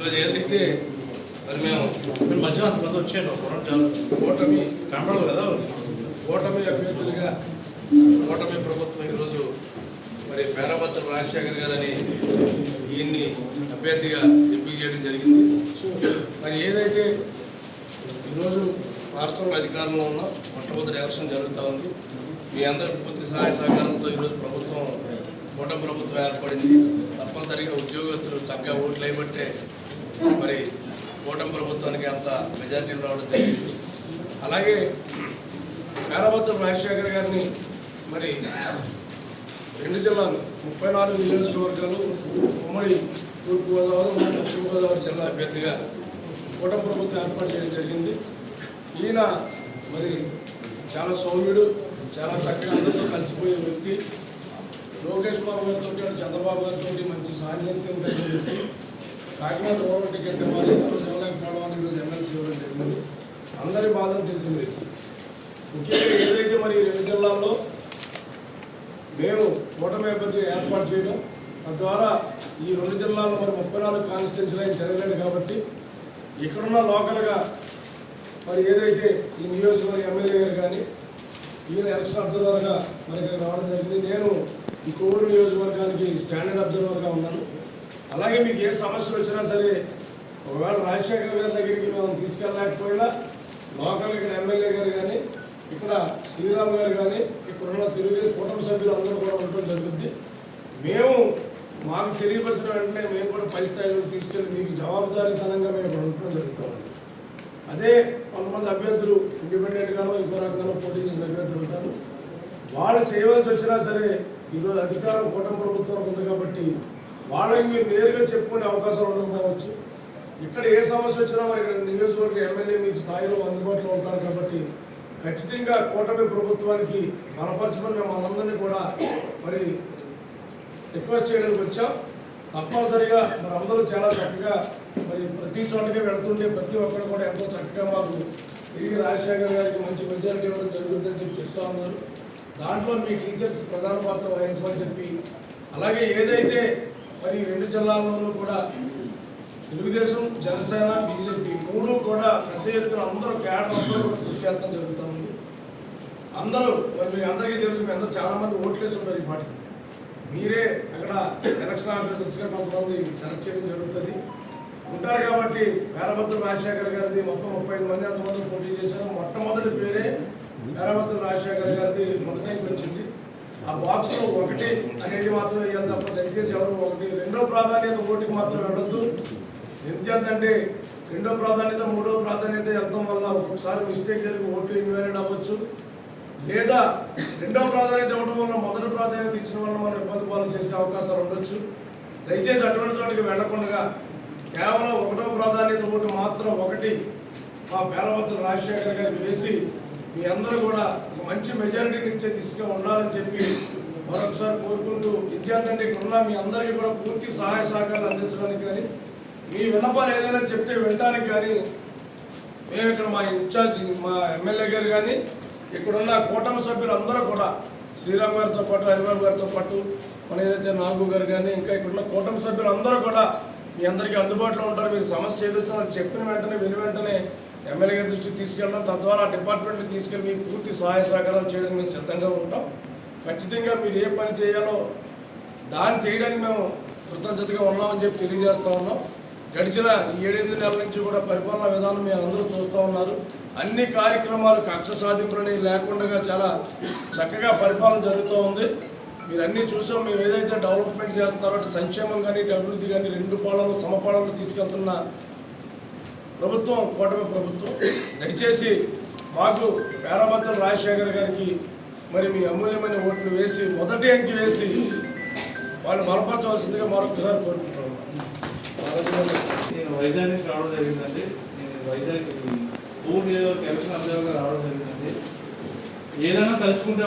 ఈరోజు ఏదైతే మరి మేము మధ్యాహ్నం కొంత వచ్చాను ఓటమి కనపడదు కదా, ఓటమి అభ్యర్థులుగా ఓటమి ప్రభుత్వం ఈరోజు మరి పేరాబత్తుల రాజశేఖర్ గారని ఈయన్ని అభ్యర్థిగా ఎంపిక చేయడం జరిగింది. మరి ఏదైతే ఈరోజు రాష్ట్రంలో అధికారంలో ఉన్న మొట్టమొదటి ఎలక్షన్ జరుగుతూ ఉంది. మీ అందరి పూర్తి సహాయ సహకారంతో ఈరోజు ప్రభుత్వం కూటమి ప్రభుత్వం ఏర్పడింది. తప్పనిసరిగా ఉద్యోగస్తులు చక్కగా ఓట్లు వేయబట్టే మరి కూటమి ప్రభుత్వానికి అంత మెజారిటీ రావడం జరిగింది. అలాగే పేరాబత్తుల రాజశేఖర్ గారిని మరి 2 జిల్లాలు 34 నియోజకవర్గాలు ఉమ్మడి తూర్పుగోదావరి ఉమ్మడి పశ్చిమ గోదావరి జిల్లా అభ్యర్థిగా కూటమి ప్రభుత్వం ఏర్పాటు చేయడం జరిగింది. ఈయన మరి చాలా సౌమ్యుడు, చాలా చక్కగా అందరితో కలిసిపోయే వ్యక్తి. లోకేష్ బాబు గారితో చంద్రబాబు గారితో మంచి సాన్నిధ్యం కలిగిన వ్యక్తి. కాకినాడ రూరల్ టికెట్ ఇవ్వాలి, ఇవ్వలేకపోవడం అని ఈరోజు ఎమ్మెల్సీ ఇవ్వడం జరిగింది. అందరి బాధలు తెలిసింది. ముఖ్యంగా ఏదైతే మరి 2 జిల్లాల్లో మేము కూటమి అభ్యర్థిగా ఏర్పాటు చేయడం, తద్వారా ఈ 2 జిల్లాల్లో మరి 34 కాన్స్టిట్యున్సీలు ఆయన జరగలేదు కాబట్టి ఇక్కడున్న లోకల్గా మరి ఏదైతే ఈ నియోజకవర్గ ఎమ్మెల్యే గారు కానీ ఈయన ఎలక్షన్ అబ్జర్వర్గా మరి ఇక్కడ రావడం జరిగింది. నేను ఈ కోవూరు నియోజకవర్గానికి స్టాండర్డ్ అబ్జర్వర్గా ఉన్నాను. అలాగే మీకు ఏ సమస్యలు వచ్చినా సరే ఒకవేళ రాజశేఖర్ గారి దగ్గరికి మనం తీసుకెళ్ళలేకపోయినా లోకల్ ఇక్కడ ఎమ్మెల్యే గారు కానీ ఇక్కడ శ్రీరామ్ గారు కానీ ఇక్కడున్న తెలుగుదేశం కుటుంబ సభ్యులు అందరూ కూడా ఉండటం జరుగుతుంది. మేము మాకు తెలియపరిచిన వెంటనే మేము కూడా పై స్థాయిలో తీసుకెళ్ళి మీకు జవాబుదారీతనంగా మేము ఇక్కడ ఉండటం జరుగుతామండి. అదే కొంతమంది అభ్యర్థులు ఇండిపెండెంట్గానో ఇంకో రకంగానో పోటీ చేసిన అభ్యర్థులు ఉంటారు. వాళ్ళు చేయవలసి వచ్చినా సరే ఈరోజు అధికారం కూటమి ప్రభుత్వం ఉంది కాబట్టి వాళ్ళకి మీరు నేరుగా చెప్పుకునే అవకాశం ఉండకపోవచ్చు. ఇక్కడ ఏ సమస్య వచ్చినా మరి ఇక్కడ నియోజకవర్గ ఎమ్మెల్యే మీకు స్థాయిలో అందుబాటులో ఉంటారు కాబట్టి ఖచ్చితంగా కూటమి ప్రభుత్వానికి బలపరచమని మేము మనందరినీ కూడా మరి రిక్వెస్ట్ చేయడానికి వచ్చాం. తప్పనిసరిగా మరి అందరూ చాలా చక్కగా మరి ప్రతి చోటకే వెళ్తుంటే ప్రతి ఒక్కరు కూడా ఎంతో చక్కగా మాకు తిరిగి రాజశేఖర్ గారికి మంచి మెజారిటీ ఇవ్వడం జరుగుతుందని చెప్పి చెప్తా ఉన్నారు. దాంట్లో మీ టీచర్స్ ప్రధాన పాత్ర వహించమని చెప్పి, అలాగే ఏదైతే మరి 2 జిల్లాల్లోనూ కూడా తెలుగుదేశం, జనసేన, బీజేపీ 3 కూడా పెద్ద ఎత్తున అందరూ క్యాడర్ అందరూ కూడా కృషి చేస్తాం జరుగుతూ ఉంది. అందరూ మరి మీకు అందరికీ తెలుసు, మీ అందరూ చాలామంది ఓట్లేసి ఉన్నారు. ఈ పార్టీకి మీరే అక్కడ ఎలక్షన్ ఆఫీసర్స్గా కొంతమంది సెలెక్ట్ చేయడం జరుగుతుంది ఉంటారు కాబట్టి పేరాబత్తుల రాజశేఖర్ గారిది మొత్తం 35 మంది అంతమంది పోటీ చేశారు. మొట్టమొదటి పేరే పేరాబత్తుల రాజశేఖర్ గారిది మొదటికి వచ్చింది. ఆ బాక్స్లో 1 అనేది మాత్రం వేయాలి తప్ప దయచేసి ఎవరు 1 2వ ప్రాధాన్యత ఓటుకి మాత్రం వెళ్ళొద్దు. ఎందుచేతంటే 2వ ప్రాధాన్యత 3వ ప్రాధాన్యత వెళ్తాం వల్ల ఒక్కొక్కసారి మిస్టేక్ జరిగి ఓట్లు ఇన్వాలిడ్ అవ్వచ్చు, లేదా 2వ ప్రాధాన్యత ఇవ్వడం వల్ల మొదటి ప్రాధాన్యత ఇచ్చిన వల్ల మనం ఇబ్బంది పాలు చేసే అవకాశాలు ఉండొచ్చు. దయచేసి అటువంటి చోటికి వెళ్లకుండా కేవలం 1వ ప్రాధాన్యత ఓటు మాత్రం 1 మా పేరాబత్తుల రాజశేఖర్ గారికి వేసి మీ అందరూ కూడా ఒక మంచి మెజారిటీని ఇచ్చే దిశగా ఉండాలని చెప్పి మరొకసారి కోరుకుంటూ, విద్యార్థి ఇక్కడున్న మీ అందరికీ కూడా పూర్తి సహాయ సహకారాలు అందించడానికి కానీ మీ విన్నపాలు ఏదైనా చెప్తే వినడానికి కానీ మేము ఇక్కడ మా ఇన్ఛార్జ్ మా ఎమ్మెల్యే గారు కానీ ఇక్కడున్న కూటమి సభ్యులు అందరూ కూడా శ్రీరామ్ గారితో పాటు హరిబాబు గారితో పాటు మన ఏదైతే నాగు గారు కానీ ఇంకా ఇక్కడున్న కూటమి సభ్యులు అందరూ కూడా మీ అందరికీ అందుబాటులో ఉంటారు. మీకు సమస్య ఏదొచ్చినా చెప్పిన వెంటనే వెంటనే ఎమ్మెల్యే గారి దృష్టికి తీసుకెళ్ళడం, తద్వారా డిపార్ట్మెంట్ని తీసుకెళ్ళి మీకు పూర్తి సహాయ సహకారాలు చేయడానికి మేము సిద్ధంగా ఉంటాం. ఖచ్చితంగా మీరు ఏ పని చేయాలో దాన్ని చేయడానికి మేము కృతజ్ఞతగా ఉన్నామని చెప్పి తెలియజేస్తూ ఉన్నాం. గడిచిన 7-8 నెలల నుంచి కూడా పరిపాలనా విధానం మీరు అందరూ చూస్తూ ఉన్నారు. అన్ని కార్యక్రమాలు కక్ష సాధింపులని లేకుండా చాలా చక్కగా పరిపాలన జరుగుతూ ఉంది. మీరు అన్నీ చూసాం. మేము ఏదైతే డెవలప్మెంట్ చేస్తున్నారో సంక్షేమం కానీ అభివృద్ధి కానీ 2 పాలనలు సమపాలనలు తీసుకెళ్తున్న ప్రభుత్వం కూటమి ప్రభుత్వం. దయచేసి మాకు పేరాబత్తుల రాజశేఖర్ గారికి మరి మీ అమూల్యమైన ఓట్లు వేసి మొదటి అంకి వేసి వాళ్ళు బలపరచవలసిందిగా మరొకసారి కోరుకుంటున్నాను. నేను వైజాగ్ నుంచి రావడం జరిగిందండి. నేను వైజాగ్ కోవూరు నియోజకవర్గ ఎలక్షన్ అబ్జర్వర్గా రావడం జరిగిందండి. ఏదైనా తలుచుకుంటే